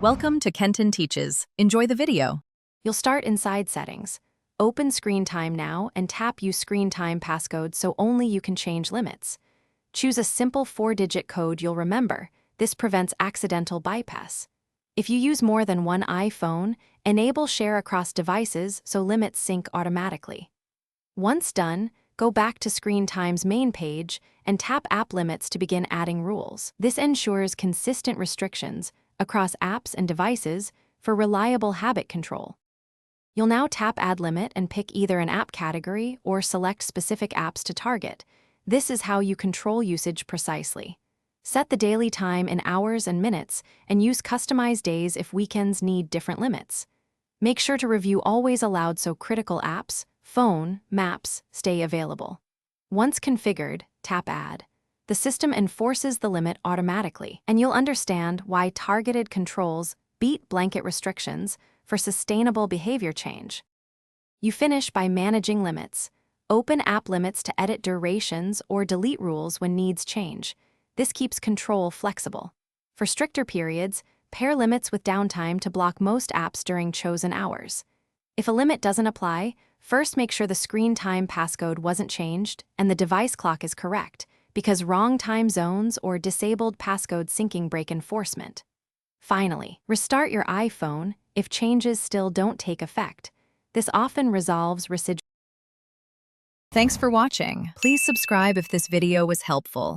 Welcome to Kenton Teaches. Enjoy the video. You'll start inside Settings. Open Screen Time now and tap Use Screen Time passcode so only you can change limits. Choose a simple 4-digit code you'll remember. This prevents accidental bypass. If you use more than one iPhone, enable Share across devices so limits sync automatically. Once done, go back to Screen Time's main page and tap App Limits to begin adding rules. This ensures consistent restrictions across apps and devices for reliable habit control. You'll now tap Add Limit and pick either an app category or select specific apps to target. This is how you control usage precisely. Set the daily time in hours and minutes and use customized days if weekends need different limits. Make sure to review Always Allowed so critical apps, phone, maps, stay available. Once configured, tap Add. The system enforces the limit automatically, and you'll understand why targeted controls beat blanket restrictions for sustainable behavior change. You finish by managing limits. Open App Limits to edit durations or delete rules when needs change. This keeps control flexible. For stricter periods, pair limits with downtime to block most apps during chosen hours. If a limit doesn't apply, first make sure the screen time passcode wasn't changed and the device clock is correct, because wrong time zones or disabled passcode syncing break enforcement. Finally, restart your iPhone if changes still don't take effect. This often resolves residual. Thanks for watching. Please subscribe if this video was helpful.